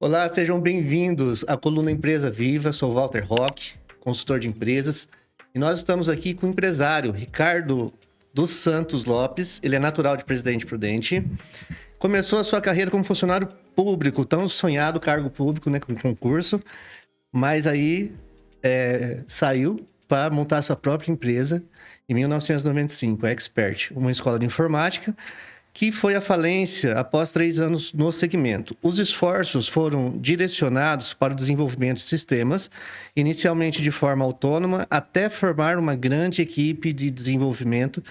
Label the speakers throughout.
Speaker 1: Olá, sejam bem-vindos à coluna Empresa Viva. Sou Walter Roque, consultor de empresas, e nós estamos aqui com o empresário Ricardo dos Santos Lopes. Ele é natural de Presidente Prudente. Começou a sua carreira como funcionário público, tão sonhado cargo público, né, com concurso, mas aí saiu para montar sua própria empresa em 1995, a Expert, uma escola de informática que foi à falência após 3 anos no segmento. Os esforços foram direcionados para o desenvolvimento de sistemas, inicialmente de forma autônoma, até formar uma grande equipe de desenvolvimento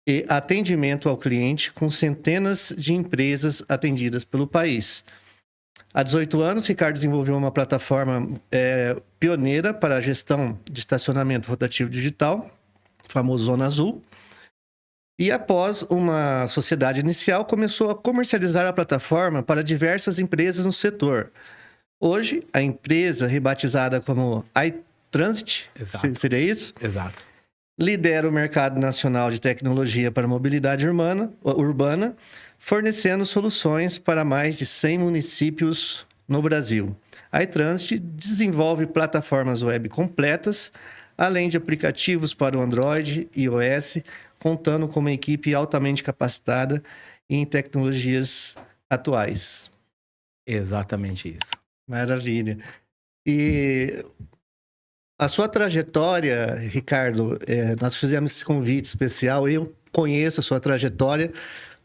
Speaker 1: e atendimento ao cliente com centenas de empresas atendidas pelo país. Há 18 anos, Ricardo desenvolveu uma plataforma pioneira para a gestão de estacionamento rotativo digital, famoso Zona Azul. E após uma sociedade inicial, começou a comercializar a plataforma para diversas empresas no setor. Hoje, a empresa, rebatizada como iTransit, seria isso?
Speaker 2: Exato.
Speaker 1: Lidera o mercado nacional de tecnologia para mobilidade urbana, fornecendo soluções para mais de 100 municípios no Brasil. A iTransit desenvolve plataformas web completas, além de aplicativos para o Android e iOS, contando com uma equipe altamente capacitada em tecnologias atuais.
Speaker 2: Exatamente isso.
Speaker 1: Maravilha. E a sua trajetória, Ricardo, nós fizemos esse convite especial, eu conheço a sua trajetória,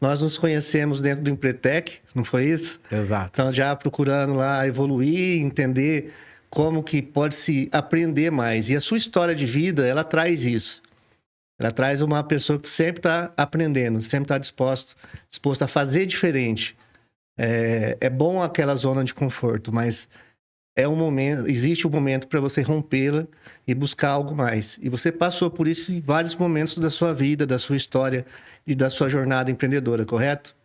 Speaker 1: nós nos conhecemos dentro do Empretec, não foi isso?
Speaker 2: Exato.
Speaker 1: Então, já procurando lá evoluir, entender como que pode se aprender mais. E a sua história de vida, ela traz isso. Ela traz uma pessoa que sempre está aprendendo, sempre está disposto a fazer diferente. É bom aquela zona de conforto, mas existe um momento para você rompê-la e buscar algo mais. E você passou por isso em vários momentos da sua vida, da sua história e da sua jornada empreendedora, correto?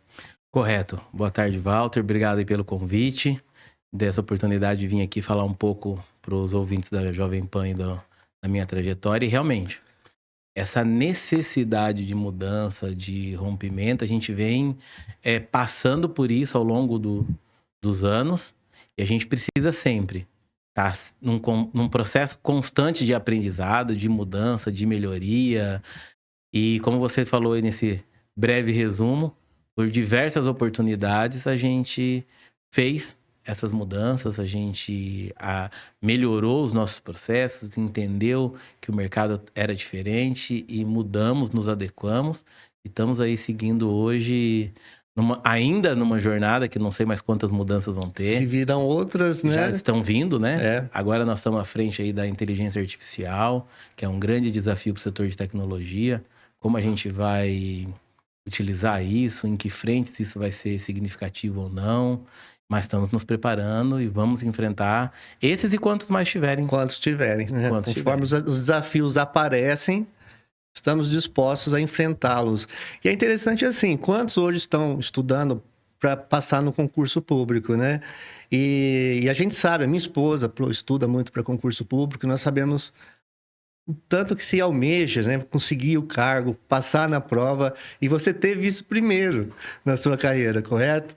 Speaker 2: Correto. Boa tarde, Walter. Obrigado aí pelo convite, dessa oportunidade de vir aqui falar um pouco para os ouvintes da Jovem Pan e da minha trajetória. E realmente, essa necessidade de mudança, de rompimento, a gente vem passando por isso ao longo dos anos, e a gente precisa sempre estar num processo constante de aprendizado, de mudança, de melhoria. E como você falou aí nesse breve resumo, por diversas oportunidades a gente fez essas mudanças, a gente melhorou os nossos processos, entendeu que o mercado era diferente e mudamos, nos adequamos. E estamos aí seguindo hoje, ainda numa jornada que não sei mais quantas mudanças vão ter.
Speaker 1: Se virão outras, né?
Speaker 2: Já estão vindo, né? Agora nós estamos à frente aí da inteligência artificial, que é um grande desafio para o setor de tecnologia. Como a gente vai utilizar isso, em que frentes isso vai ser significativo ou não. Mas estamos nos preparando e vamos enfrentar esses e quantos mais tiverem.
Speaker 1: Quantos tiverem, né? Conforme os desafios aparecem, estamos dispostos a enfrentá-los. E é interessante assim, quantos hoje estão estudando para passar no concurso público, né? E a gente sabe, a minha esposa estuda muito para concurso público, nós sabemos o tanto que se almeja, né? Conseguir o cargo, passar na prova, e você teve isso primeiro na sua carreira, correto?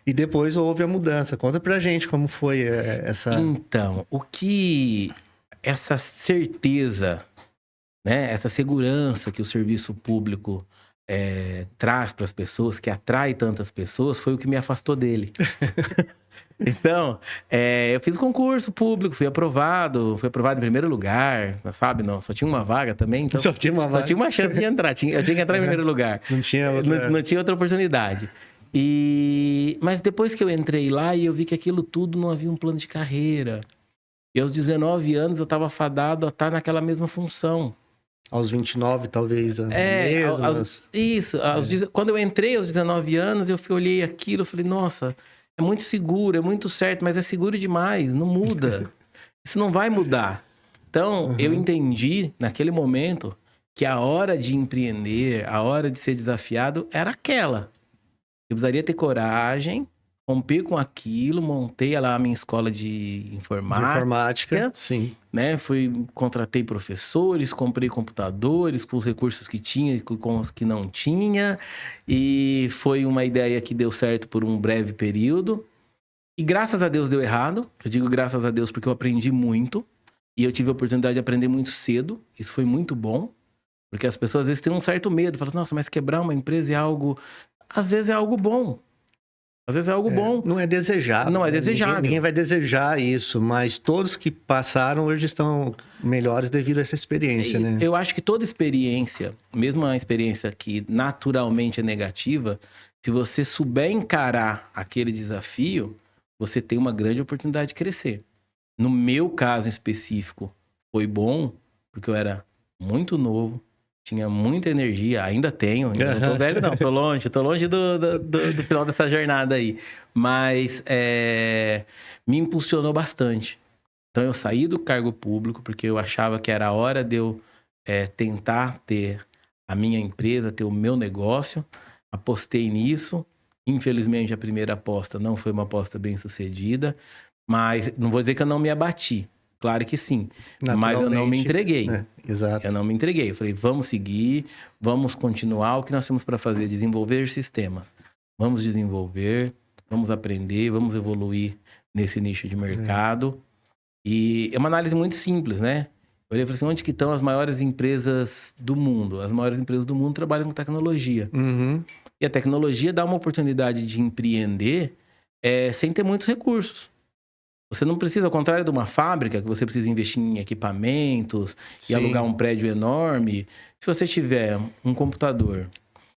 Speaker 1: E depois houve a mudança. Conta pra gente como foi essa...
Speaker 2: Então, essa certeza, né? Essa segurança que o serviço público traz para as pessoas, que atrai tantas pessoas, foi o que me afastou dele. Então, eu fiz concurso público, fui aprovado em primeiro lugar, sabe? Não, só tinha uma vaga também. Então,
Speaker 1: só tinha uma vaga.
Speaker 2: Só tinha uma chance de entrar, eu tinha que entrar em primeiro lugar.
Speaker 1: Não tinha
Speaker 2: outra oportunidade. Mas depois que eu entrei lá e eu vi que aquilo tudo não havia um plano de carreira. E aos 19 anos eu estava fadado a estar naquela mesma função.
Speaker 1: Aos 29, talvez,
Speaker 2: Isso. Quando eu entrei aos 19 anos, eu olhei aquilo e falei, nossa, é muito seguro, é muito certo, mas é seguro demais, não muda. Isso não vai mudar. Então, eu entendi naquele momento que a hora de empreender, a hora de ser desafiado era aquela. Eu precisaria ter coragem, romper com aquilo, montei lá a minha escola de informática.
Speaker 1: Sim.
Speaker 2: Né? Contratei professores, comprei computadores com os recursos que tinha e com os que não tinha. E foi uma ideia que deu certo por um breve período. E graças a Deus deu errado. Eu digo graças a Deus porque eu aprendi muito. E eu tive a oportunidade de aprender muito cedo. Isso foi muito bom. Porque as pessoas às vezes têm um certo medo. Falam, nossa, mas quebrar uma empresa é algo... Às vezes é algo bom. Às vezes é algo bom.
Speaker 1: Não é desejável.
Speaker 2: Não é
Speaker 1: né?
Speaker 2: desejável.
Speaker 1: Ninguém vai desejar isso, mas todos que passaram hoje estão melhores devido a essa experiência, né?
Speaker 2: Eu acho que toda experiência, mesmo a experiência que naturalmente é negativa, se você souber encarar aquele desafio, você tem uma grande oportunidade de crescer. No meu caso específico, foi bom, porque eu era muito novo, tinha muita energia, ainda tenho, ainda não tô velho não, tô longe do final dessa jornada aí. Mas me impulsionou bastante. Então eu saí do cargo público, porque eu achava que era a hora de eu tentar ter a minha empresa, ter o meu negócio. Apostei nisso. Infelizmente a primeira aposta não foi uma aposta bem sucedida, mas não vou dizer que eu não me abati. Claro que sim, mas eu não me entreguei.
Speaker 1: Exato.
Speaker 2: Eu não me entreguei. Eu falei, vamos seguir, vamos continuar. O que nós temos para fazer? Desenvolver sistemas. Vamos desenvolver, vamos aprender, vamos evoluir nesse nicho de mercado. E é uma análise muito simples, né? Eu olhei e falei assim, onde que estão as maiores empresas do mundo? As maiores empresas do mundo trabalham com tecnologia.
Speaker 1: Uhum.
Speaker 2: E a tecnologia dá uma oportunidade de empreender sem ter muitos recursos. Você não precisa, ao contrário de uma fábrica, que você precisa investir em equipamentos e alugar um prédio enorme. Se você tiver um computador...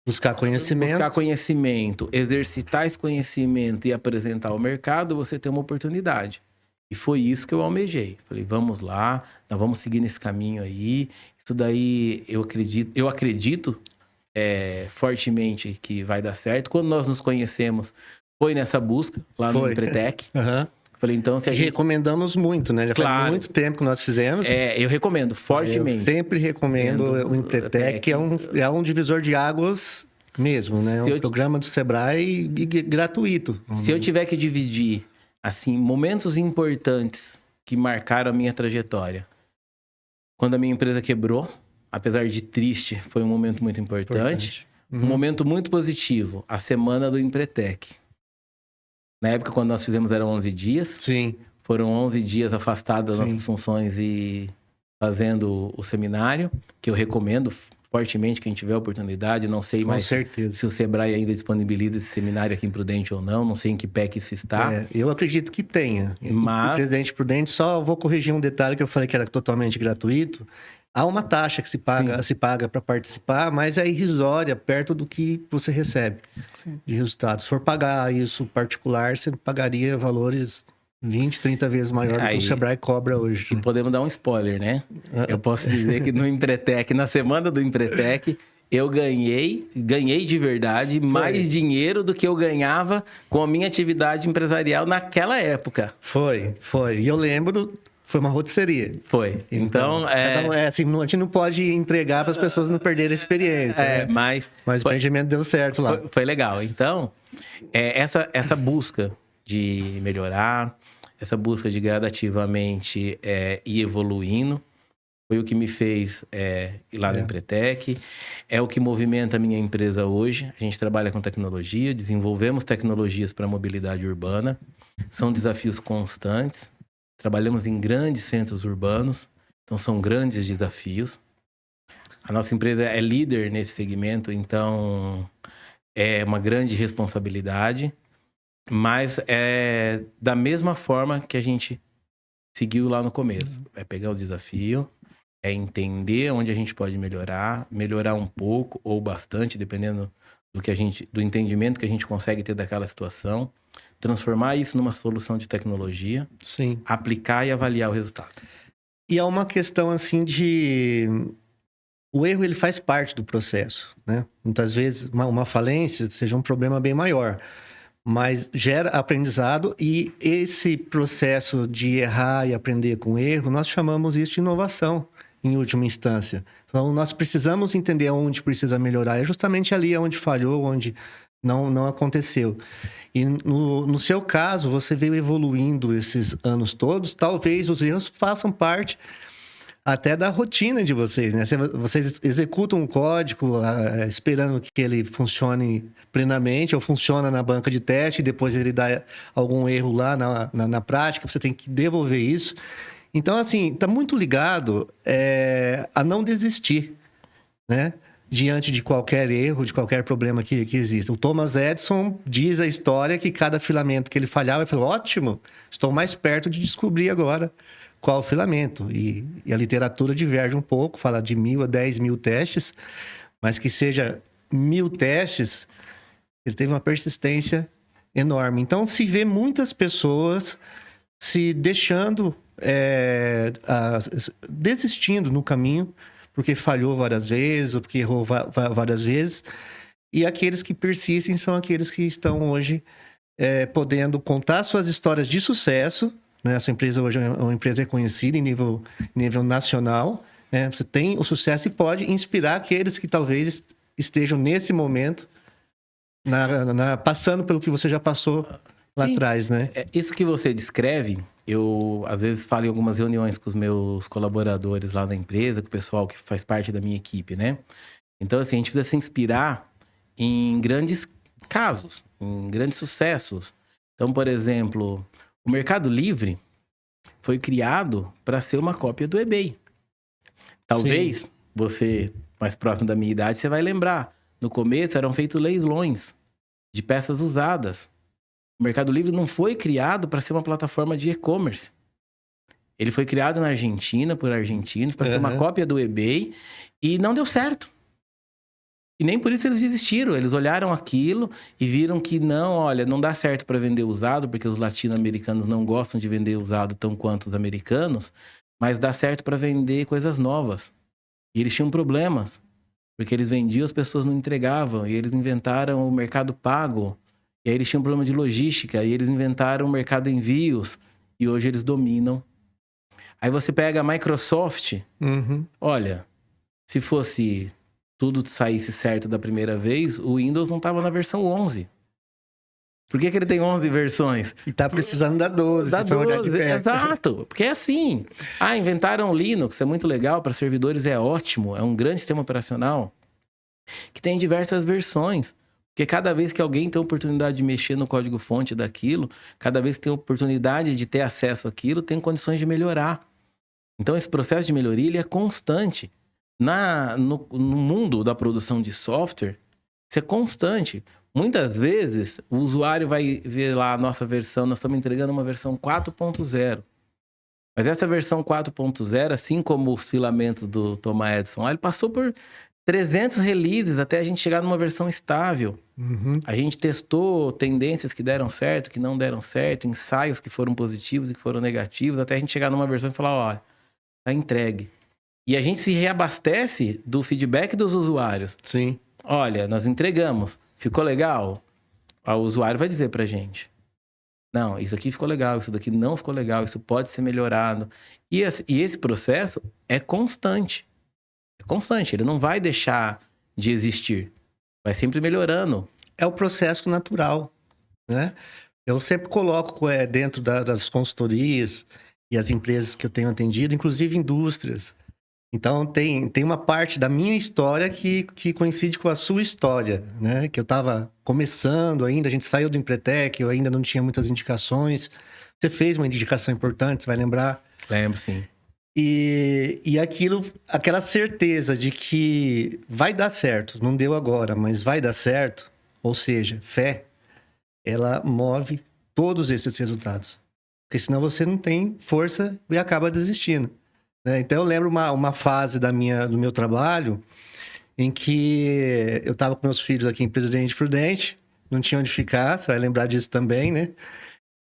Speaker 1: Buscar conhecimento,
Speaker 2: exercitar esse conhecimento e apresentar ao mercado, você tem uma oportunidade. E foi isso que eu almejei. Falei, vamos lá, nós vamos seguir nesse caminho aí. Isso daí, eu acredito fortemente que vai dar certo. Quando nós nos conhecemos, foi nessa busca, lá no Empretec.
Speaker 1: Uhum.
Speaker 2: Falei, então, se a gente...
Speaker 1: Recomendamos muito, né? Já faz muito tempo que nós fizemos.
Speaker 2: Eu recomendo fortemente.
Speaker 1: Eu sempre recomendo o Empretec, que é um divisor de águas mesmo, né? É um programa do Sebrae gratuito.
Speaker 2: Se eu tiver que dividir, assim, momentos importantes que marcaram a minha trajetória. Quando a minha empresa quebrou, apesar de triste, foi um momento muito importante. Um momento muito positivo, a semana do Empretec. Na época, quando nós fizemos, eram 11 dias.
Speaker 1: Sim.
Speaker 2: Foram 11 dias afastados das nossas funções e fazendo o seminário, que eu recomendo fortemente quem tiver oportunidade. Não sei mais se o Sebrae ainda disponibiliza esse seminário aqui em Prudente ou não. Não sei em que pé que isso está.
Speaker 1: Eu acredito que tenha.
Speaker 2: Mas...
Speaker 1: Presidente Prudente, só vou corrigir um detalhe que eu falei que era totalmente gratuito. Há uma taxa que se paga para participar, mas é irrisória, perto do que você recebe de resultado. Se for pagar isso particular, você pagaria valores 20, 30 vezes maior do que o Sebrae cobra hoje.
Speaker 2: E podemos dar um spoiler, né? Eu posso dizer que no Empretec, na semana do Empretec, eu ganhei de verdade mais dinheiro do que eu ganhava com a minha atividade empresarial naquela época.
Speaker 1: Foi. E eu lembro... Foi uma rotisserie.
Speaker 2: Foi. Então,
Speaker 1: assim, a gente não pode entregar para as pessoas não perderem a experiência. Né?
Speaker 2: Mas
Speaker 1: o empreendimento deu certo lá.
Speaker 2: Foi legal. Então, essa busca de melhorar, essa busca de gradativamente ir evoluindo, foi o que me fez ir lá no Empretec. É o que movimenta a minha empresa hoje. A gente trabalha com tecnologia, desenvolvemos tecnologias para a mobilidade urbana. São desafios constantes. Trabalhamos em grandes centros urbanos, então são grandes desafios. A nossa empresa é líder nesse segmento, então é uma grande responsabilidade, mas é da mesma forma que a gente seguiu lá no começo. É pegar o desafio, é entender onde a gente pode melhorar um pouco ou bastante, dependendo do entendimento que a gente consegue ter daquela situação. Transformar isso numa solução de tecnologia, aplicar e avaliar o resultado.
Speaker 1: E é uma questão assim de... O erro, ele faz parte do processo, né? Muitas vezes uma falência seja um problema bem maior, mas gera aprendizado e esse processo de errar e aprender com erro, nós chamamos isso de inovação, em última instância. Então, nós precisamos entender onde precisa melhorar. É justamente ali onde falhou, onde não aconteceu. E no seu caso, você veio evoluindo esses anos todos. Talvez os erros façam parte até da rotina de vocês, né? Vocês executam um código esperando que ele funcione plenamente, ou funciona na banca de teste, e depois ele dá algum erro lá na prática, você tem que devolver isso. Então, assim, está muito ligado a não desistir, né? Diante de qualquer erro, de qualquer problema que exista. O Thomas Edison diz a história que cada filamento que ele falhava, ele falou, ótimo, estou mais perto de descobrir agora qual o filamento. E a literatura diverge um pouco, fala de 1.000 a 10.000 testes, mas que seja 1.000 testes, ele teve uma persistência enorme. Então, se vê muitas pessoas se deixando, desistindo no caminho, porque falhou várias vezes, ou porque errou várias vezes. E aqueles que persistem são aqueles que estão hoje podendo contar suas histórias de sucesso, né? A sua empresa hoje é uma empresa reconhecida em nível nacional, né? Você tem o sucesso e pode inspirar aqueles que talvez estejam nesse momento passando pelo que você já passou lá atrás, né?
Speaker 2: Isso que você descreve, eu às vezes falo em algumas reuniões com os meus colaboradores lá na empresa, com o pessoal que faz parte da minha equipe, né? Então, assim, a gente precisa se inspirar em grandes casos, em grandes sucessos. Então, por exemplo, o Mercado Livre foi criado para ser uma cópia do eBay. Talvez
Speaker 1: Sim.
Speaker 2: você, mais próximo da minha idade, você vai lembrar. No começo eram feitos leilões de peças usadas. O Mercado Livre não foi criado para ser uma plataforma de e-commerce. Ele foi criado na Argentina, por argentinos, para ser uma cópia do eBay e não deu certo. E nem por isso eles desistiram. Eles olharam aquilo e viram que não, olha, não dá certo para vender usado, porque os latino-americanos não gostam de vender usado tão quanto os americanos, mas dá certo para vender coisas novas. E eles tinham problemas, porque eles vendiam, as pessoas não entregavam, e eles inventaram o mercado pago. E aí eles tinham um problema de logística, e eles inventaram o mercado envios, e hoje eles dominam. Aí você pega a Microsoft, olha, se fosse tudo saísse certo da primeira vez, o Windows não estava na versão 11. Por que ele tem 11 versões?
Speaker 1: E tá precisando da 12.
Speaker 2: Da 12, exato. Porque é assim. Inventaram o Linux, é muito legal, para servidores é ótimo, é um grande sistema operacional que tem diversas versões. Porque cada vez que alguém tem a oportunidade de mexer no código-fonte daquilo, cada vez que tem a oportunidade de ter acesso àquilo, tem condições de melhorar. Então, esse processo de melhoria ele é constante. No mundo da produção de software, isso é constante. Muitas vezes, o usuário vai ver lá a nossa versão, nós estamos entregando uma versão 4.0. Mas essa versão 4.0, assim como os filamentos do Thomas Edison, ele passou por 300 releases até a gente chegar numa versão estável. A gente testou tendências que deram certo, que não deram certo, ensaios que foram positivos e que foram negativos, até a gente chegar numa versão e falar, olha, tá entregue. E a gente se reabastece do feedback dos usuários.
Speaker 1: Sim.
Speaker 2: Olha, nós entregamos. Ficou legal? O usuário vai dizer pra gente. Não, isso aqui ficou legal, isso daqui não ficou legal, isso pode ser melhorado. E esse processo é constante. É constante, ele não vai deixar de existir. Vai sempre melhorando.
Speaker 1: É o processo natural, né? Eu sempre coloco dentro das consultorias e as empresas que eu tenho atendido, inclusive indústrias. Então, tem uma parte da minha história que coincide com a sua história, né? Que eu estava começando ainda, a gente saiu do Empretec, eu ainda não tinha muitas indicações. Você fez uma indicação importante, você vai lembrar?
Speaker 2: Lembro, sim.
Speaker 1: E aquela certeza de que vai dar certo, não deu agora, mas vai dar certo, ou seja, fé, ela move todos esses resultados. Porque senão você não tem força e acaba desistindo. Então, eu lembro uma fase do meu trabalho em que eu estava com meus filhos aqui em Presidente Prudente, não tinha onde ficar, você vai lembrar disso também, né?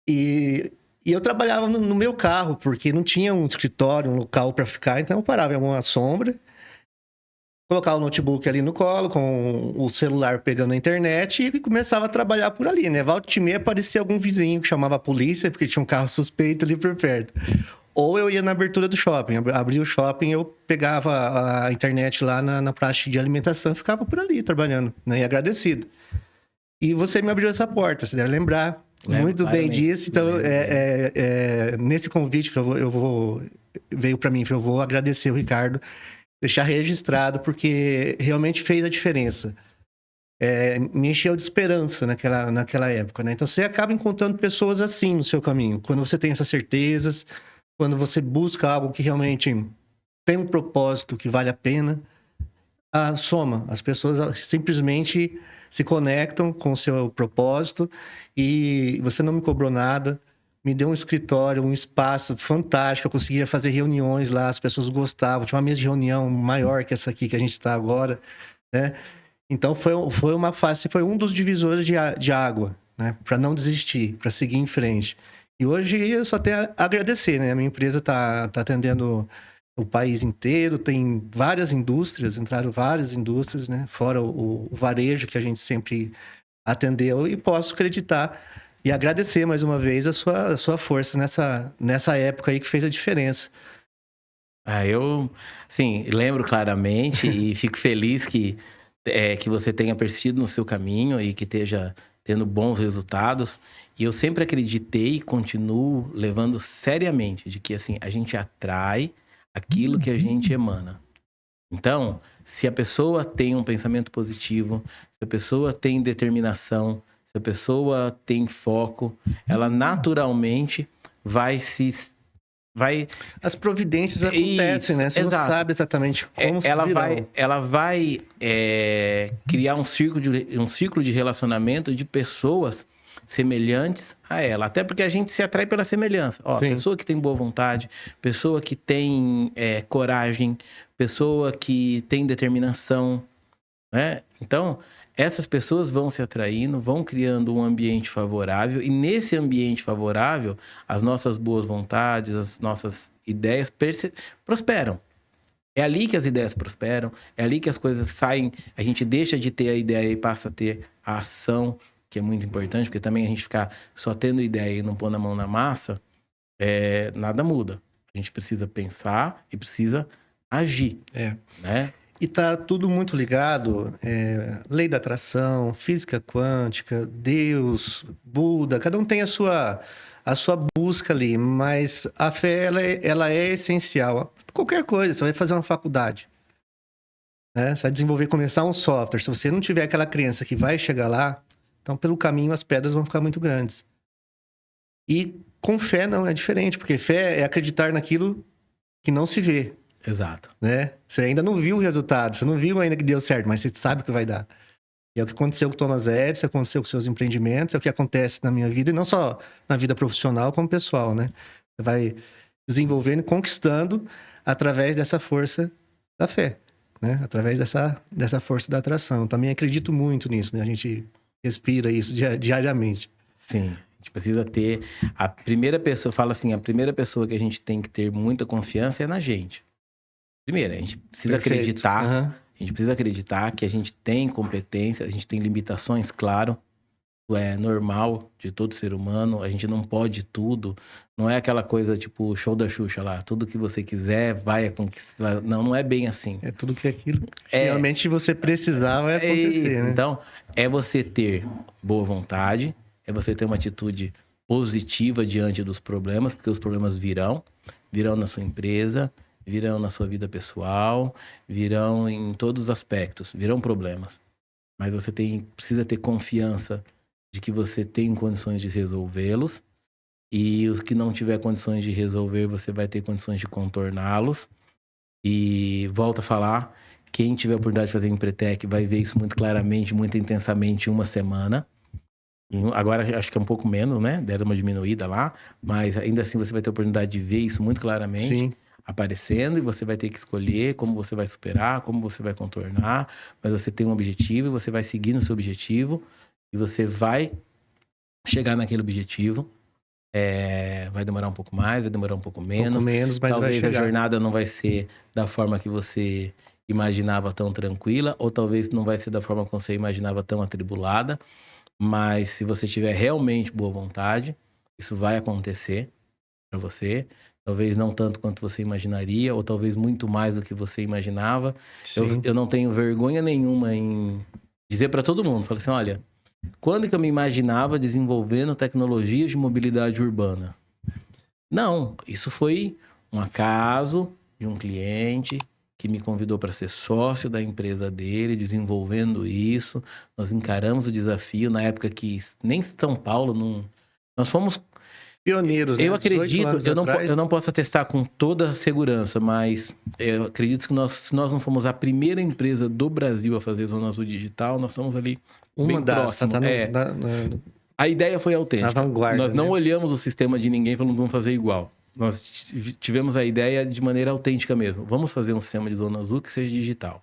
Speaker 1: E eu trabalhava no meu carro, porque não tinha um escritório, um local para ficar, então eu parava em alguma sombra, colocava o notebook ali no colo, com o celular pegando a internet e começava a trabalhar por ali, né? Volta e meia aparecia algum vizinho que chamava a polícia, porque tinha um carro suspeito ali por perto. Ou eu ia na abertura do shopping, abria o shopping, eu pegava a internet lá na praça de alimentação e ficava por ali trabalhando, né? E agradecido. E você me abriu essa porta, você deve lembrar muito bem disso. Então, nesse convite, veio para mim, eu vou agradecer o Ricardo, deixar registrado, porque realmente fez a diferença. Me encheu de esperança naquela época, né? Então, você acaba encontrando pessoas assim no seu caminho. Quando você tem essas certezas, quando você busca algo que realmente tem um propósito que vale a pena, soma. As pessoas simplesmente se conectam com o seu propósito e você não me cobrou nada. Me deu um escritório, um espaço fantástico. Eu conseguia fazer reuniões lá, as pessoas gostavam. Tinha uma mesa de reunião maior que essa aqui que a gente está agora, né? Então, foi uma fase, foi um dos divisores de água, né? Para não desistir, para seguir em frente. E hoje eu só tenho a agradecer, né? A minha empresa tá atendendo o país inteiro, tem várias indústrias, entraram várias indústrias, né? Fora o varejo que a gente sempre atendeu, e posso acreditar e agradecer mais uma vez a sua força nessa época aí que fez a diferença.
Speaker 2: Eu, sim, lembro claramente e fico feliz que você tenha persistido no seu caminho e que esteja tendo bons resultados. E eu sempre acreditei e continuo levando seriamente de que, assim, a gente atrai aquilo que a gente emana. Então, se a pessoa tem um pensamento positivo, se a pessoa tem determinação, se a pessoa tem foco, ela naturalmente vai
Speaker 1: As providências acontecem, né? Você não sabe exatamente como
Speaker 2: ela vai criar um círculo de relacionamento de pessoas semelhantes a ela. Até porque a gente se atrai pela semelhança. Pessoa que tem boa vontade, pessoa que tem coragem, pessoa que tem determinação, né? Então, essas pessoas vão se atraindo, vão criando um ambiente favorável, e nesse ambiente favorável, as nossas boas vontades, as nossas ideias prosperam. É ali que as ideias prosperam, é ali que as coisas saem, a gente deixa de ter a ideia e passa a ter a ação, que é muito importante, porque também a gente ficar só tendo ideia e não pôr a mão na massa, nada muda. A gente precisa pensar e precisa agir, né?
Speaker 1: E tá tudo muito ligado, lei da atração, física quântica, Deus, Buda, cada um tem a sua busca ali, mas a fé, ela é essencial. Qualquer coisa, você vai fazer uma faculdade, né? Você vai desenvolver, começar um software. Se você não tiver aquela crença que vai chegar lá, então pelo caminho as pedras vão ficar muito grandes. E com fé não, é diferente, porque fé é acreditar naquilo que não se vê.
Speaker 2: Exato.
Speaker 1: Né? Você ainda não viu o resultado, você não viu ainda que deu certo, mas você sabe que vai dar. E é o que aconteceu com o Thomas Edison, aconteceu com seus empreendimentos, é o que acontece na minha vida, e não só na vida profissional, como pessoal, né? Você vai desenvolvendo e conquistando através dessa força da fé, né? Através dessa força da atração. Eu também acredito muito nisso, né? A gente respira isso diariamente.
Speaker 2: Sim. A gente precisa ter... A primeira pessoa, fala assim, a primeira pessoa que a gente tem que ter muita confiança é na gente. Primeiro, a gente precisa acreditar, a gente precisa acreditar que a gente tem competência, a gente tem limitações, claro. É normal de todo ser humano, a gente não pode tudo. Não é aquela coisa tipo show da Xuxa lá, tudo que você quiser vai conquistar. Não é bem assim.
Speaker 1: É tudo que aquilo que realmente você precisar vai acontecer, né?
Speaker 2: Então, é você ter boa vontade, é você ter uma atitude positiva diante dos problemas, porque os problemas virão na sua empresa, virão na sua vida pessoal, virão em todos os aspectos, virão problemas. Mas você precisa ter confiança de que você tem condições de resolvê-los, e os que não tiver condições de resolver, você vai ter condições de contorná-los. E volto a falar, quem tiver a oportunidade de fazer Empretec vai ver isso muito claramente, muito intensamente em uma semana. Agora acho que é um pouco menos, né? Deram uma diminuída lá, mas ainda assim você vai ter a oportunidade de ver isso muito claramente.
Speaker 1: Sim.
Speaker 2: Aparecendo, e você vai ter que escolher como você vai superar, como você vai contornar, mas você tem um objetivo e você vai seguir no seu objetivo e você vai chegar naquele objetivo. Vai demorar um pouco mais, vai demorar um pouco menos.
Speaker 1: Mas
Speaker 2: talvez
Speaker 1: vai chegar.
Speaker 2: A jornada não vai ser da forma que você imaginava tão tranquila, ou talvez não vai ser da forma como você imaginava tão atribulada, mas se você tiver realmente boa vontade, isso vai acontecer para você. Talvez não tanto quanto você imaginaria, ou talvez muito mais do que você imaginava. Eu não tenho vergonha nenhuma em dizer para todo mundo. Falei assim, olha, Quando que eu me imaginava desenvolvendo tecnologias de mobilidade urbana? Não, isso foi um acaso de um cliente que me convidou para ser sócio da empresa dele, desenvolvendo isso. Nós encaramos o desafio na época que nem São Paulo não... Nós fomos...
Speaker 1: Pioneiros, né?
Speaker 2: Eu
Speaker 1: 18
Speaker 2: acredito,
Speaker 1: anos
Speaker 2: eu
Speaker 1: atrás.
Speaker 2: não posso atestar com toda a segurança, mas eu acredito que se nós não fomos a primeira empresa do Brasil a fazer Zona Azul Digital, nós estamos ali
Speaker 1: Uma
Speaker 2: bem
Speaker 1: das,
Speaker 2: próximo.
Speaker 1: tá
Speaker 2: A ideia foi
Speaker 1: na
Speaker 2: autêntica.
Speaker 1: vanguarda,
Speaker 2: Nós não
Speaker 1: né?
Speaker 2: olhamos o sistema de ninguém e falamos, vamos fazer igual. Nós tivemos a ideia de maneira autêntica mesmo. Vamos fazer um sistema de Zona Azul que seja digital.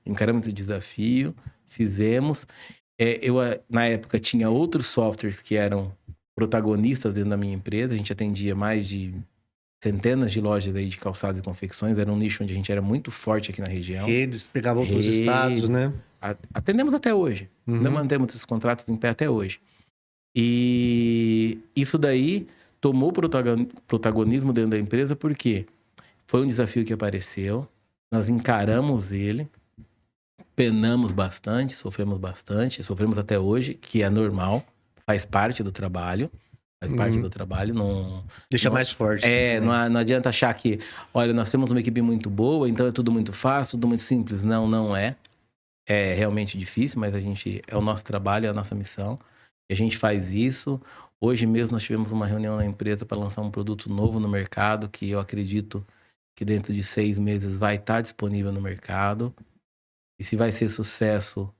Speaker 2: Encaramos esse desafio, fizemos. Na época, tinha outros softwares que eram protagonistas dentro da minha empresa. A gente atendia mais de centenas de lojas aí de calçados e confecções. Era um nicho onde a gente era muito forte aqui na região.
Speaker 1: Redes, pegava outros estados, né?
Speaker 2: Atendemos até hoje. Ainda mantemos esses contratos em pé até hoje. E isso daí tomou protagonismo dentro da empresa porque foi um desafio que apareceu, nós encaramos ele, penamos bastante, sofremos até hoje, que é normal, faz parte do trabalho, não...
Speaker 1: Deixa mais forte.
Speaker 2: Não adianta achar que, olha, nós temos uma equipe muito boa, então é tudo muito fácil, tudo muito simples. Não é. É realmente difícil, mas é o nosso trabalho, é a nossa missão. E a gente faz isso. Hoje mesmo nós tivemos uma reunião na empresa para lançar um produto novo no mercado, que eu acredito que dentro de 6 meses vai estar disponível no mercado. E se vai ser sucesso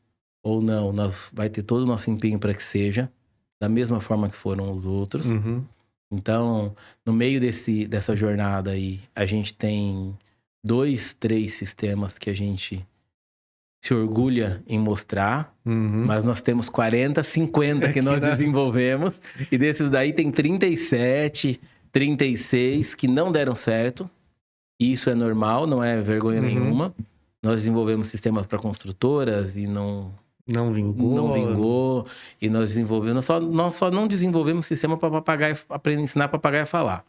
Speaker 2: ou não, vai ter todo o nosso empenho para que seja, da mesma forma que foram os outros. Então, no meio dessa jornada aí, a gente tem 2, 3 sistemas que a gente se orgulha em mostrar, mas nós temos 40, 50 que nós desenvolvemos, e desses daí tem 37, 36 que não deram certo. E isso é normal, não é vergonha nenhuma. Nós desenvolvemos sistemas para construtoras e não vingou. E nós desenvolvemos, nós só não desenvolvemos sistema para papagaio, ensinar papagaio a falar.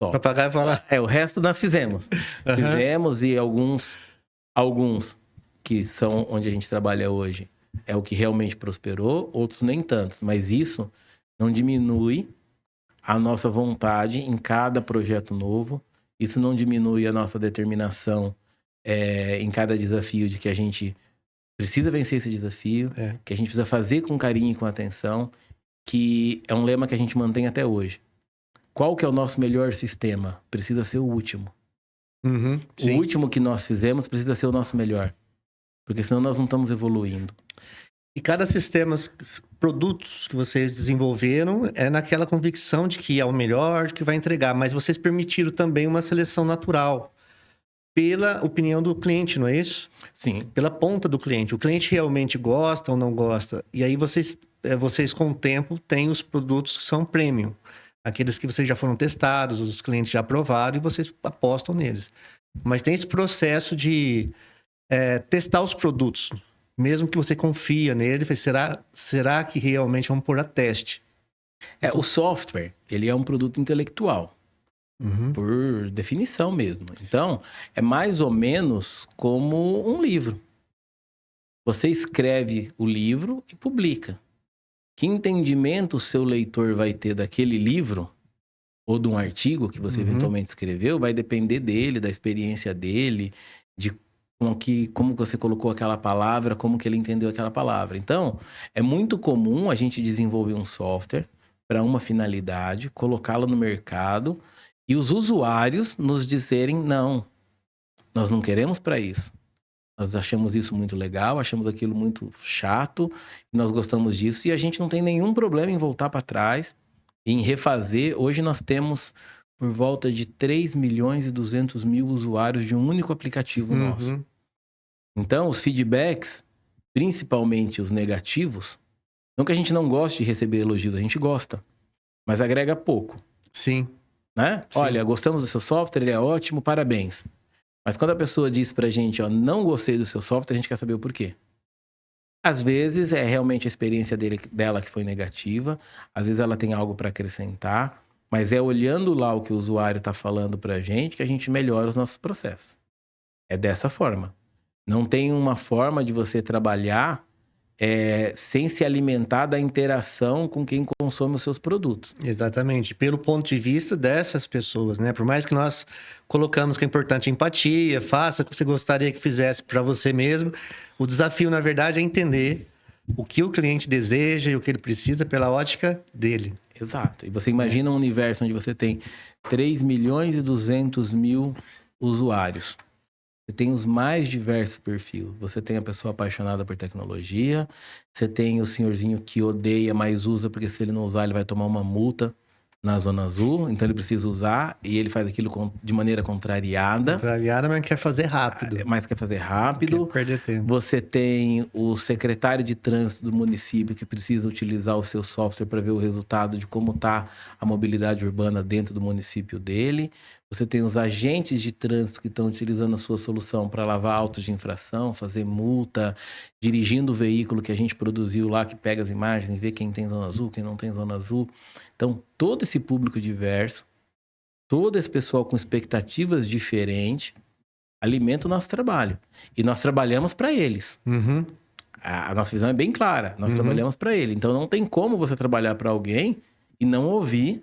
Speaker 2: Só.
Speaker 1: Papagaio a falar.
Speaker 2: O resto nós fizemos. Fizemos, e alguns que são onde a gente trabalha hoje, é o que realmente prosperou, outros nem tantos. Mas isso não diminui a nossa vontade em cada projeto novo, isso não diminui a nossa determinação em cada desafio, de que a gente precisa vencer esse desafio, que a gente precisa fazer com carinho e com atenção, que é um lema que a gente mantém até hoje. Qual que é o nosso melhor sistema? Precisa ser o último. O último que nós fizemos precisa ser o nosso melhor. Porque senão nós não estamos evoluindo.
Speaker 1: E cada sistema, produtos que vocês desenvolveram, é naquela convicção de que é o melhor, de que vai entregar. Mas vocês permitiram também uma seleção natural, pela opinião do cliente, não é isso?
Speaker 2: Sim.
Speaker 1: Pela ponta do cliente. O cliente realmente gosta ou não gosta. E aí vocês com o tempo, têm os produtos que são premium. Aqueles que vocês já foram testados, os clientes já aprovaram e vocês apostam neles. Mas tem esse processo de testar os produtos. Mesmo que você confia nele, será que realmente vamos pôr a teste?
Speaker 2: O software, ele é um produto intelectual. Por definição mesmo. Então, é mais ou menos como um livro. Você escreve o livro e publica. Que entendimento o seu leitor vai ter daquele livro ou de um artigo que você eventualmente escreveu vai depender dele, da experiência dele, de como você colocou aquela palavra, como que ele entendeu aquela palavra. Então, é muito comum a gente desenvolver um software para uma finalidade, colocá-lo no mercado e os usuários nos dizerem, não, nós não queremos para isso. Nós achamos isso muito legal, achamos aquilo muito chato, nós gostamos disso e a gente não tem nenhum problema em voltar para trás, em refazer. Hoje nós temos por volta de 3.200.000 usuários de um único aplicativo nosso. Então, os feedbacks, principalmente os negativos, não que a gente não goste de receber elogios, a gente gosta, mas agrega pouco.
Speaker 1: Sim.
Speaker 2: Né? Sim. Olha, gostamos do seu software, ele é ótimo, parabéns. Mas quando a pessoa diz pra gente, não gostei do seu software, a gente quer saber o porquê. Às vezes é realmente a experiência dela que foi negativa, às vezes ela tem algo para acrescentar, mas é olhando lá o que o usuário está falando pra gente que a gente melhora os nossos processos. É dessa forma. Não tem uma forma de você trabalhar sem se alimentar da interação com quem consome os seus produtos.
Speaker 1: Exatamente. Pelo ponto de vista dessas pessoas, né? Por mais que nós colocamos que é importante a empatia, faça o que você gostaria que fizesse para você mesmo, o desafio, na verdade, é entender o que o cliente deseja e o que ele precisa pela ótica dele.
Speaker 2: Exato. E você imagina um universo onde você tem 3.200.000 usuários. Você tem os mais diversos perfis. Você tem a pessoa apaixonada por tecnologia. Você tem o senhorzinho que odeia, mas usa, porque se ele não usar, ele vai tomar uma multa na Zona Azul. Então, ele precisa usar e ele faz aquilo de maneira contrariada.
Speaker 1: Contrariada, mas quer fazer rápido.
Speaker 2: Mas quer fazer rápido.
Speaker 1: Não quer perder tempo.
Speaker 2: Você tem o secretário de trânsito do município que precisa utilizar o seu software para ver o resultado de como está a mobilidade urbana dentro do município dele. Você tem os agentes de trânsito que estão utilizando a sua solução para lavar autos de infração, fazer multa, dirigindo o veículo que a gente produziu lá, que pega as imagens e vê quem tem zona azul, quem não tem zona azul. Então, todo esse público diverso, todo esse pessoal com expectativas diferentes, alimenta o nosso trabalho. E nós trabalhamos para eles.
Speaker 1: Uhum.
Speaker 2: A nossa visão é bem clara. Nós trabalhamos para ele. Então, não tem como você trabalhar para alguém e não ouvir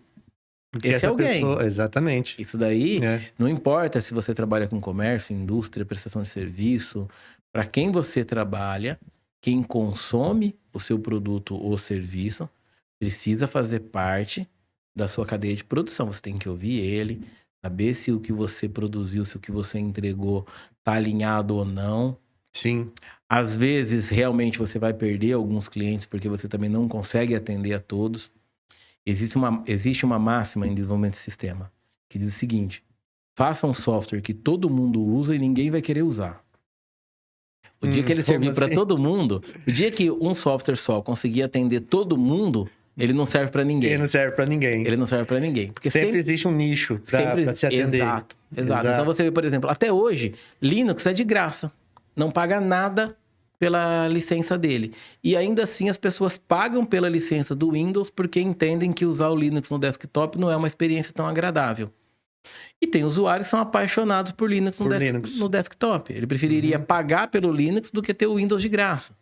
Speaker 1: Porque
Speaker 2: esse
Speaker 1: essa
Speaker 2: alguém.
Speaker 1: pessoa, exatamente.
Speaker 2: Isso daí, não importa se você trabalha com comércio, indústria, prestação de serviço. Para quem você trabalha, quem consome o seu produto ou serviço, precisa fazer parte da sua cadeia de produção. Você tem que ouvir ele, saber se o que você produziu, se o que você entregou está alinhado ou não.
Speaker 1: Sim.
Speaker 2: Às vezes, realmente, você vai perder alguns clientes porque você também não consegue atender a todos. Existe uma máxima em desenvolvimento de sistema que diz o seguinte: faça um software que todo mundo usa e ninguém vai querer usar. O dia que ele servir para todo mundo, o dia que um software só conseguir atender todo mundo, ele não serve para ninguém.
Speaker 1: Ele não serve para ninguém.
Speaker 2: Ele não serve para ninguém. Porque
Speaker 1: sempre existe um nicho para se atender.
Speaker 2: Exato. Então você vê, por exemplo, até hoje, Linux é de graça. Não paga nada pela licença dele. E ainda assim as pessoas pagam pela licença do Windows porque entendem que usar o Linux no desktop não é uma experiência tão agradável. E tem usuários que são apaixonados por Linux no desktop. Ele preferiria pagar pelo Linux do que ter o Windows de graça.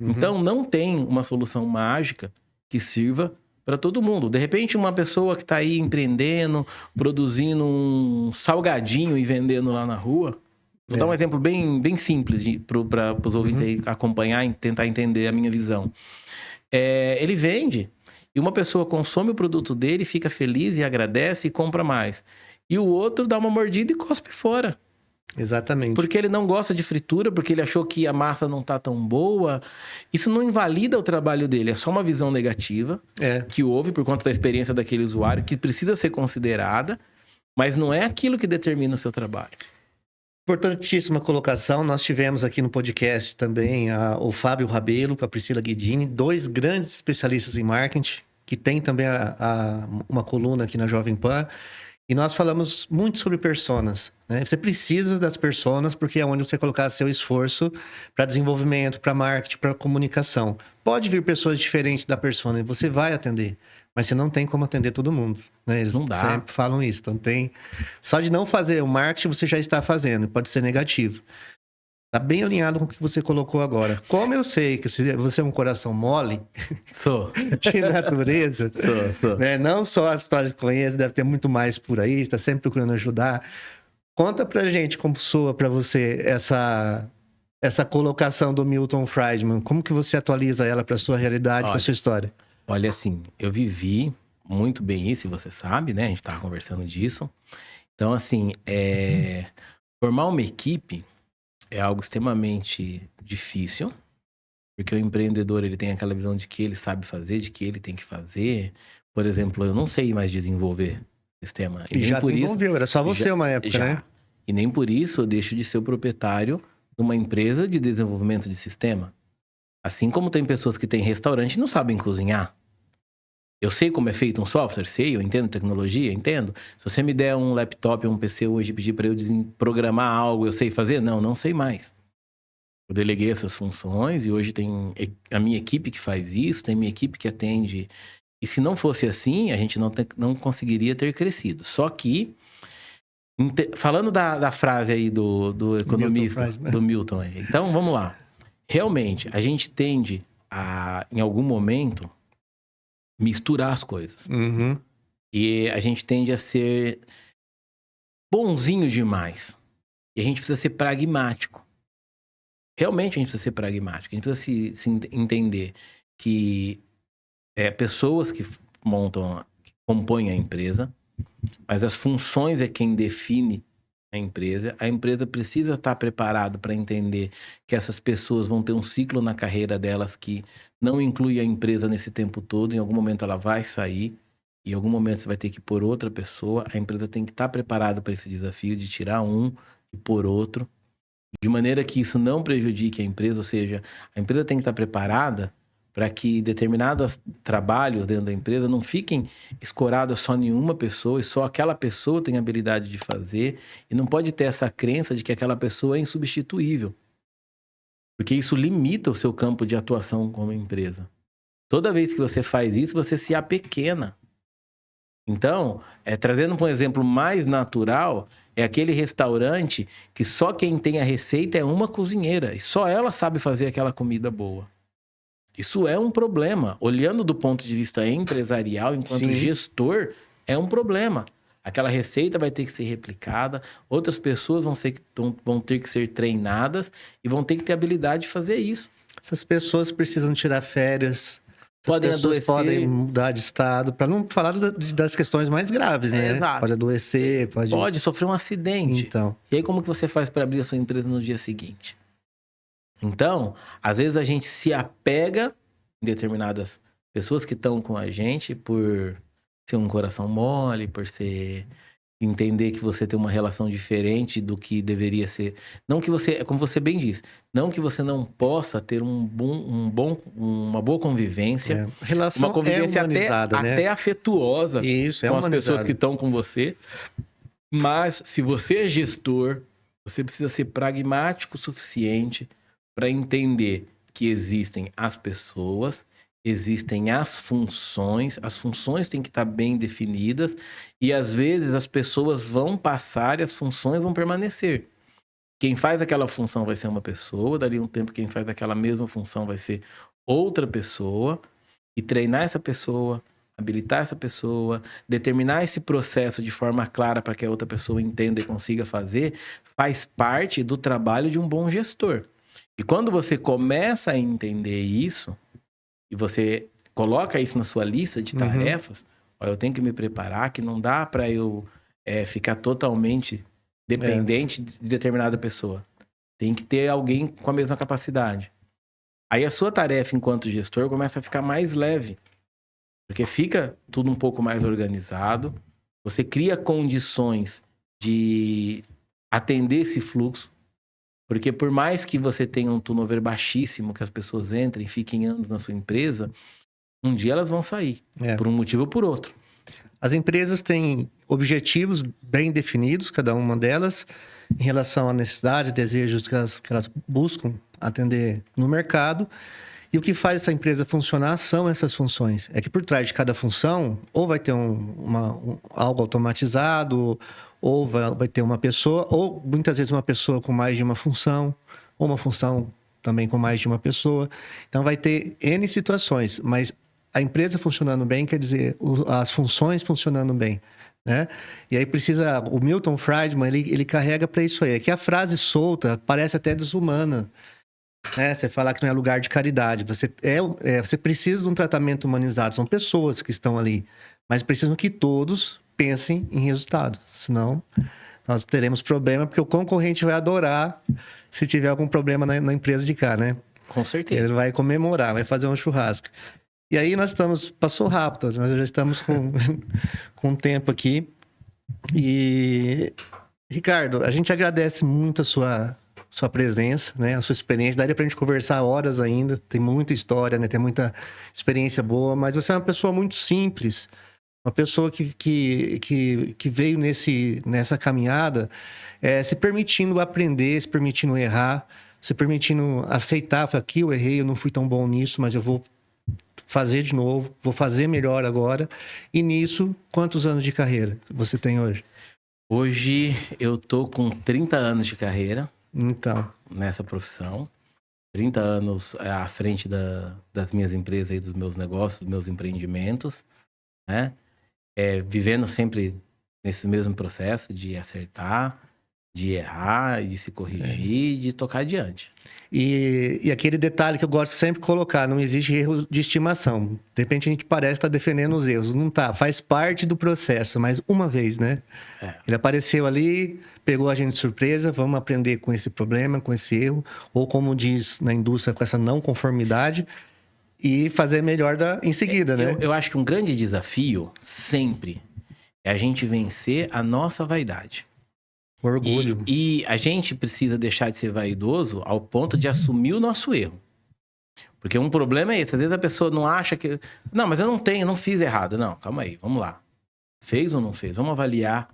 Speaker 2: Então não tem uma solução mágica que sirva para todo mundo. De repente uma pessoa que está aí empreendendo, produzindo um salgadinho e vendendo lá na rua. Vou dar um exemplo bem simples para os ouvintes aí acompanhar e tentar entender a minha visão. Ele vende e uma pessoa consome o produto dele, fica feliz e agradece e compra mais. E o outro dá uma mordida e cospe fora.
Speaker 1: Exatamente.
Speaker 2: Porque ele não gosta de fritura, porque ele achou que a massa não está tão boa. Isso não invalida o trabalho dele, é só uma visão negativa que houve por conta da experiência daquele usuário, que precisa ser considerada, mas não é aquilo que determina o seu trabalho.
Speaker 1: Importantíssima colocação. Nós tivemos aqui no podcast também o Fábio Rabelo com a Priscila Guidini, 2 grandes especialistas em marketing, que tem também uma coluna aqui na Jovem Pan. E nós falamos muito sobre personas, né? Você precisa das personas porque é onde você colocar seu esforço para desenvolvimento, para marketing, para comunicação. Pode vir pessoas diferentes da persona e você vai atender, mas você não tem como atender todo mundo, né? Eles sempre falam isso. Então só de não fazer o marketing você já está fazendo, pode ser negativo. Tá bem alinhado com o que você colocou agora. Como eu sei que você é um coração mole...
Speaker 2: Sou.
Speaker 1: De natureza.
Speaker 2: Sou.
Speaker 1: Né? Não só as histórias que conheço, deve ter muito mais por aí, está sempre procurando ajudar. Conta pra gente como soa pra você essa colocação do Milton Friedman. Como que você atualiza ela pra sua realidade, pra sua história?
Speaker 2: Olha, assim, eu vivi muito bem isso, e você sabe, né? A gente tava conversando disso. Então, assim, formar uma equipe é algo extremamente difícil, porque o empreendedor ele tem aquela visão de que ele sabe fazer, de que ele tem que fazer. Por exemplo, eu não sei mais desenvolver sistema.
Speaker 1: E já desenvolveu, era só você uma época, né?
Speaker 2: E nem por isso eu deixo de ser o proprietário de uma empresa de desenvolvimento de sistema. Assim como tem pessoas que têm restaurante e não sabem cozinhar. Eu sei como é feito um software, sei, eu entendo tecnologia, entendo. Se você me der um laptop ou um PC hoje e pedir para eu programar algo, eu sei fazer? Não sei mais. Eu deleguei essas funções e hoje tem a minha equipe que faz isso, tem minha equipe que atende. E se não fosse assim, a gente não conseguiria ter crescido. Só que, falando da frase aí do economista, do Milton. Então, vamos lá. realmente, a gente tende a, em algum momento, misturar as coisas.
Speaker 1: Uhum.
Speaker 2: E a gente tende a ser bonzinho demais. E a gente precisa ser pragmático. Realmente a gente precisa ser pragmático. A gente precisa se entender que pessoas que montam, que compõem a empresa, mas as funções é quem define a empresa. A empresa precisa estar preparada para entender que essas pessoas vão ter um ciclo na carreira delas que não inclui a empresa nesse tempo todo. Em algum momento ela vai sair. Em algum momento você vai ter que pôr outra pessoa. A empresa tem que estar preparada para esse desafio de tirar um e pôr outro. De maneira que isso não prejudique a empresa. Ou seja, a empresa tem que estar preparada para que determinados trabalhos dentro da empresa não fiquem escorados só em uma pessoa e só aquela pessoa tem habilidade de fazer. E não pode ter essa crença de que aquela pessoa é insubstituível. Porque isso limita o seu campo de atuação como empresa. Toda vez que você faz isso, você se apequena. Então, trazendo para um exemplo mais natural, é aquele restaurante que só quem tem a receita é uma cozinheira. E só ela sabe fazer aquela comida boa. Isso é um problema. Olhando do ponto de vista empresarial, enquanto
Speaker 1: Sim.
Speaker 2: gestor, é um problema. Aquela receita vai ter que ser replicada, outras pessoas vão ter que ser treinadas e vão ter que ter habilidade de fazer isso.
Speaker 1: Essas pessoas precisam tirar férias.
Speaker 2: Podem
Speaker 1: As pessoas
Speaker 2: adoecer.
Speaker 1: podem mudar de estado, para não falar das questões mais graves, né?
Speaker 2: Exato.
Speaker 1: Pode adoecer,
Speaker 2: Pode sofrer um acidente.
Speaker 1: Então.
Speaker 2: E aí, como que você faz para abrir a sua empresa no dia seguinte? Então, às vezes a gente se apega em determinadas pessoas que estão com a gente por ser um coração mole, por ser entender que você tem uma relação diferente do que deveria ser. Não que você, como você bem diz, não que você não possa ter uma boa convivência,
Speaker 1: relação
Speaker 2: uma convivência
Speaker 1: humanizada, né?
Speaker 2: até afetuosa
Speaker 1: Isso,
Speaker 2: com as pessoas que estão com você. Mas se você é gestor, você precisa ser pragmático o suficiente para entender que existem as pessoas, existem as funções têm que estar bem definidas e às vezes as pessoas vão passar e as funções vão permanecer. Quem faz aquela função vai ser uma pessoa, dali um tempo quem faz aquela mesma função vai ser outra pessoa e treinar essa pessoa, habilitar essa pessoa, determinar esse processo de forma clara para que a outra pessoa entenda e consiga fazer, faz parte do trabalho de um bom gestor. E quando você começa a entender isso, e você coloca isso na sua lista de tarefas, eu tenho que me preparar, que não dá para eu ficar totalmente dependente de determinada pessoa. Tem que ter alguém com a mesma capacidade. Aí a sua tarefa enquanto gestor começa a ficar mais leve. Porque fica tudo um pouco mais organizado. Você cria condições de atender esse fluxo. Porque por mais que você tenha um turnover baixíssimo, que as pessoas entrem, fiquem anos na sua empresa, um dia elas vão sair. Por um motivo ou por outro.
Speaker 1: As empresas têm objetivos bem definidos, cada uma delas, em relação à necessidade, desejos que elas buscam atender no mercado. E o que faz essa empresa funcionar são essas funções. É que por trás de cada função, ou vai ter algo automatizado, ou vai ter uma pessoa, ou muitas vezes uma pessoa com mais de uma função, ou uma função também com mais de uma pessoa. Então vai ter N situações, mas a empresa funcionando bem quer dizer as funções funcionando bem, né? E aí precisa... O Milton Friedman, ele carrega para isso aí. É que a frase solta parece até desumana. Você falar que não é lugar de caridade. Você precisa de um tratamento humanizado. São pessoas que estão ali. Mas precisam que todos pensem em resultado. Senão, nós teremos problema, porque o concorrente vai adorar se tiver algum problema na empresa de cá, né?
Speaker 2: Com certeza.
Speaker 1: Ele vai comemorar, vai fazer um churrasco. E aí passou rápido, nós já estamos com tempo aqui. E, Ricardo, a gente agradece muito a sua presença, né? A sua experiência. Daria pra gente conversar horas ainda. Tem muita história, né? Tem muita experiência boa. Mas você é uma pessoa muito simples. Uma pessoa que veio nessa caminhada se permitindo aprender, se permitindo errar, se permitindo aceitar. Aqui eu errei, eu não fui tão bom nisso, mas eu vou fazer de novo. Vou fazer melhor agora. E nisso, quantos anos de carreira você tem hoje?
Speaker 2: Hoje eu tô com 30 anos de carreira.
Speaker 1: Então,
Speaker 2: nessa profissão. 30 anos à frente das minhas empresas e dos meus negócios, dos meus empreendimentos, né? Vivendo sempre nesse mesmo processo de acertar, de errar, de se corrigir, de tocar adiante.
Speaker 1: E aquele detalhe que eu gosto sempre de colocar, não existe erro de estimação. De repente a gente parece estar defendendo os erros. Não tá, faz parte do processo, mas uma vez, né? Ele apareceu ali, pegou a gente de surpresa, vamos aprender com esse problema, com esse erro, ou como diz na indústria, com essa não conformidade, e fazer melhor em seguida, né?
Speaker 2: Eu acho que um grande desafio, sempre, é a gente vencer a nossa vaidade.
Speaker 1: Orgulho.
Speaker 2: E a gente precisa deixar de ser vaidoso ao ponto de assumir o nosso erro. Porque um problema é esse. Às vezes a pessoa não acha que... Não, mas eu não fiz errado. Não, calma aí, vamos lá. Fez ou não fez? Vamos avaliar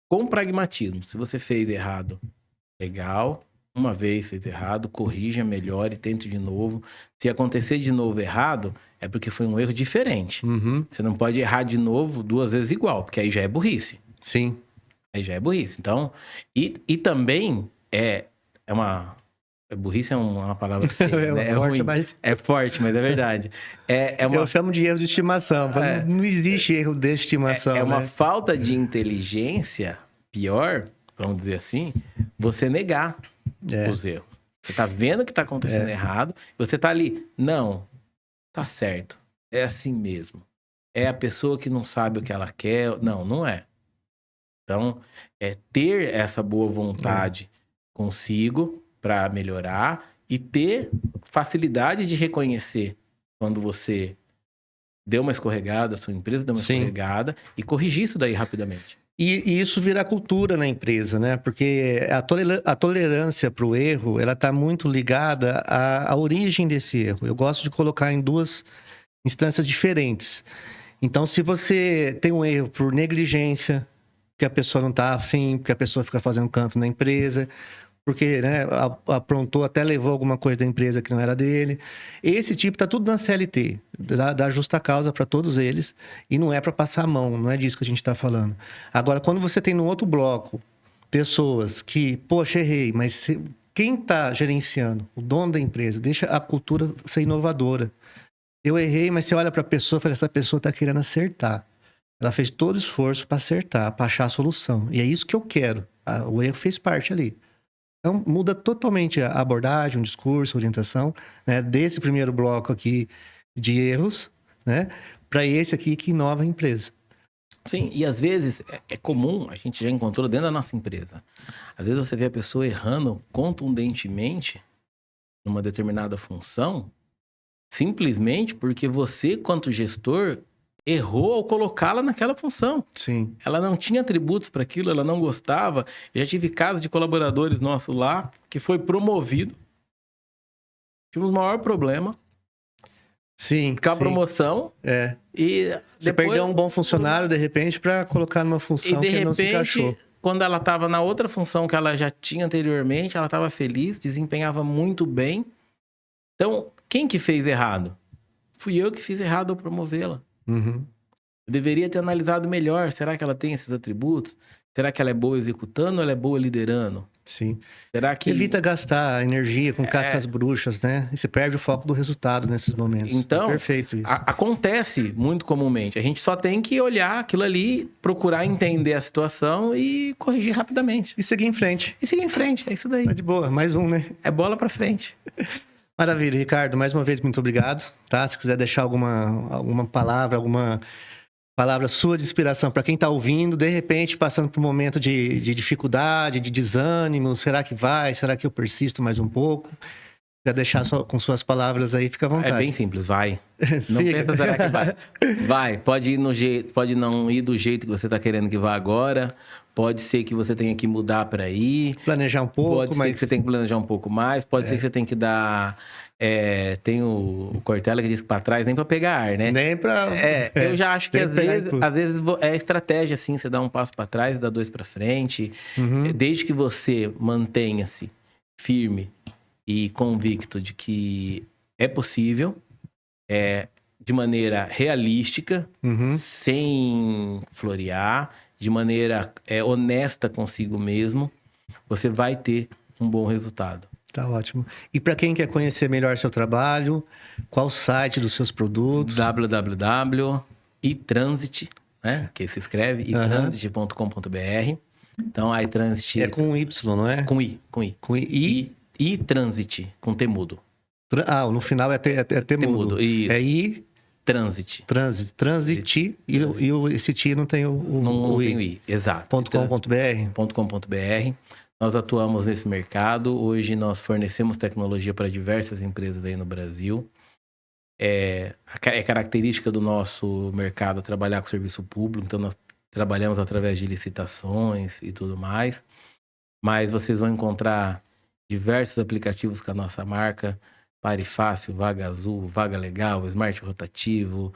Speaker 2: com pragmatismo. Se você fez errado, legal. Uma vez fez errado, corrija, melhore, tente de novo. Se acontecer de novo errado, é porque foi um erro diferente.
Speaker 1: Uhum.
Speaker 2: Você não pode errar de novo 2 vezes igual, porque aí já é burrice.
Speaker 1: Sim.
Speaker 2: Aí já é burrice. Então, e também burrice é uma palavra feia, né?
Speaker 1: Forte,
Speaker 2: ruim.
Speaker 1: mas...
Speaker 2: É forte, mas é verdade.
Speaker 1: Eu chamo de erro de estimação. Não existe erro de estimação.
Speaker 2: É uma
Speaker 1: né?
Speaker 2: falta de inteligência, pior, vamos dizer assim, você negar os erros. Você tá vendo que tá acontecendo errado, você tá ali, não, tá certo, é assim mesmo. É a pessoa que não sabe o que ela quer. Não, não é. Então, ter essa boa vontade consigo para melhorar e ter facilidade de reconhecer quando você deu uma escorregada, a sua empresa deu uma escorregada e corrigir isso daí rapidamente.
Speaker 1: E isso vira cultura na empresa, né? Porque a tolerância para o erro, ela está muito ligada à origem desse erro. Eu gosto de colocar em 2 instâncias diferentes. Então, se você tem um erro por negligência, que a pessoa não está afim, porque a pessoa fica fazendo canto na empresa, porque né, aprontou, até levou alguma coisa da empresa que não era dele. Esse tipo está tudo na CLT, da justa causa para todos eles, e não é para passar a mão, não é disso que a gente está falando. Agora, quando você tem no outro bloco pessoas que, poxa, errei, mas quem está gerenciando, o dono da empresa, deixa a cultura ser inovadora. Eu errei, mas você olha para a pessoa e fala, essa pessoa está querendo acertar. Ela fez todo o esforço para acertar, para achar a solução. E é isso que eu quero. O erro fez parte ali. Então, muda totalmente a abordagem, o discurso, a orientação, né? Desse primeiro bloco aqui de erros, né? Para esse aqui que inova a empresa.
Speaker 2: Sim, e às vezes é comum, a gente já encontrou dentro da nossa empresa. Às vezes você vê a pessoa errando contundentemente numa determinada função, simplesmente porque você, quanto gestor, errou ao colocá-la naquela função.
Speaker 1: Sim.
Speaker 2: Ela não tinha atributos para aquilo, ela não gostava. Eu já tive casos de colaboradores nossos lá que foi promovido. Tivemos o maior problema.
Speaker 1: Sim.
Speaker 2: Com a promoção. E
Speaker 1: você perdeu um bom funcionário, de repente, para colocar numa função que não se encaixou.
Speaker 2: Quando ela estava na outra função que ela já tinha anteriormente, ela estava feliz, desempenhava muito bem. Então, quem que fez errado? Fui eu que fiz errado ao promovê-la.
Speaker 1: Uhum.
Speaker 2: Eu deveria ter analisado melhor. Será que ela tem esses atributos? Será que ela é boa executando ou ela é boa liderando?
Speaker 1: Sim.
Speaker 2: Será que...
Speaker 1: Evita gastar energia com cascas bruxas, né? E você perde o foco do resultado nesses momentos.
Speaker 2: Então,
Speaker 1: perfeito isso.
Speaker 2: Acontece muito comumente. A gente só tem que olhar aquilo ali, procurar entender a situação e corrigir rapidamente.
Speaker 1: E seguir em frente.
Speaker 2: É isso daí.
Speaker 1: Tá de boa, mais um, né?
Speaker 2: É bola pra frente.
Speaker 1: Maravilha, Ricardo. Mais uma vez, muito obrigado. Tá? Se quiser deixar alguma palavra sua de inspiração para quem está ouvindo, de repente passando por um momento de dificuldade, de desânimo, será que vai? Será que eu persisto mais um pouco? Se quiser deixar com suas palavras aí, fica à vontade.
Speaker 2: É bem simples, vai. Não pensa, será que vai? Vai, pode não ir do jeito que você está querendo que vá agora. Pode ser que você tenha que mudar para ir.
Speaker 1: Planejar um pouco,
Speaker 2: pode ser que você tenha que planejar um pouco mais. Pode ser que você tenha que dar... tem o Cortella que diz que para trás nem para pegar ar, né?
Speaker 1: Nem para...
Speaker 2: eu já acho que às vezes é estratégia, assim. Você dá um passo para trás e dá 2 para frente.
Speaker 1: Uhum.
Speaker 2: Desde que você mantenha-se firme e convicto de que é possível, de maneira realística, sem florear, de maneira honesta consigo mesmo, você vai ter um bom resultado.
Speaker 1: Tá ótimo. E para quem quer conhecer melhor seu trabalho, qual o site dos seus produtos?
Speaker 2: www.itransit, né? Que se escreve, itransit.com.br. Então, a iTransit...
Speaker 1: É com Y, não é?
Speaker 2: Com I.
Speaker 1: Com I?
Speaker 2: iTransit, com T mudo.
Speaker 1: No final é T mudo.
Speaker 2: Isso.
Speaker 1: É I...
Speaker 2: Transit.
Speaker 1: Transit. Esse T não tem
Speaker 2: Não tem o I, exato.
Speaker 1: .com.br.
Speaker 2: Nós atuamos nesse mercado. Hoje nós fornecemos tecnologia para diversas empresas aí no Brasil. É característica do nosso mercado trabalhar com serviço público, então nós trabalhamos através de licitações e tudo mais. Mas vocês vão encontrar diversos aplicativos com a nossa marca: Pare Fácil, Vaga Azul, Vaga Legal, Smart Rotativo.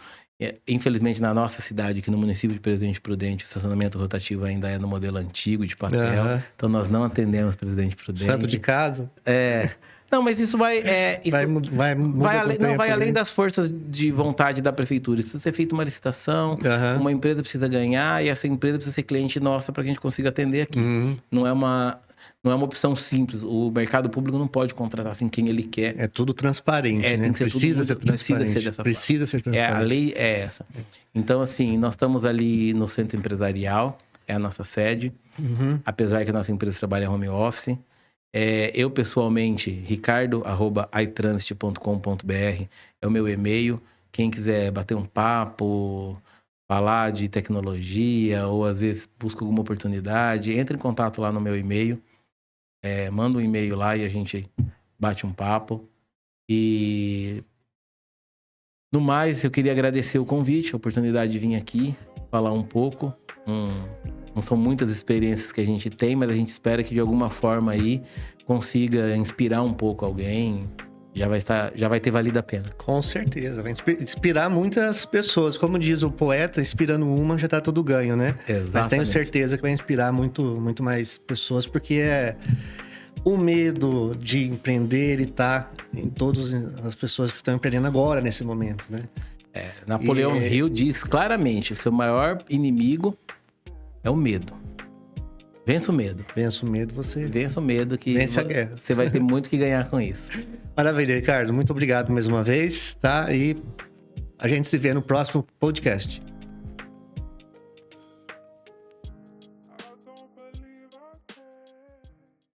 Speaker 2: Infelizmente, na nossa cidade, aqui no município de Presidente Prudente, o estacionamento rotativo ainda é no modelo antigo, de papel. Então, nós não atendemos Presidente Prudente.
Speaker 1: Santo de casa?
Speaker 2: Não, mas isso vai além
Speaker 1: né?
Speaker 2: das forças de vontade da prefeitura. Isso precisa ser feita uma licitação, uma empresa precisa ganhar e essa empresa precisa ser cliente nossa para que a gente consiga atender aqui. Não é uma opção simples. O mercado público não pode contratar assim quem ele quer.
Speaker 1: É tudo transparente, né?
Speaker 2: Precisa ser transparente.
Speaker 1: Precisa ser transparente.
Speaker 2: A lei é essa. Então, assim, nós estamos ali no Centro Empresarial, é a nossa sede. Apesar que a nossa empresa trabalha em home office. Eu, pessoalmente, ricardo@itransit.com.br é o meu e-mail. Quem quiser bater um papo, falar de tecnologia ou às vezes busca alguma oportunidade, entre em contato lá no meu e-mail. Manda um e-mail lá e a gente bate um papo. E no mais, eu queria agradecer o convite, a oportunidade de vir aqui falar um pouco. Não são muitas experiências que a gente tem, mas a gente espera que de alguma forma aí consiga inspirar um pouco alguém. Já vai ter valido a pena.
Speaker 1: Com certeza, vai inspirar muitas pessoas. Como diz o poeta, inspirando uma já tá tudo ganho, né?
Speaker 2: Exatamente.
Speaker 1: Mas tenho certeza que vai inspirar muito mais pessoas, porque o medo de empreender, ele tá em todas as pessoas que estão empreendendo agora, nesse momento, né?
Speaker 2: Napoleão Hill diz claramente, o seu maior inimigo é o medo. Vença o medo.
Speaker 1: Vença o medo, você...
Speaker 2: Vença o medo que...
Speaker 1: Vence a guerra.
Speaker 2: Você vai ter muito que ganhar com isso.
Speaker 1: Maravilha, Ricardo. Muito obrigado mais uma vez, tá? E a gente se vê no próximo podcast.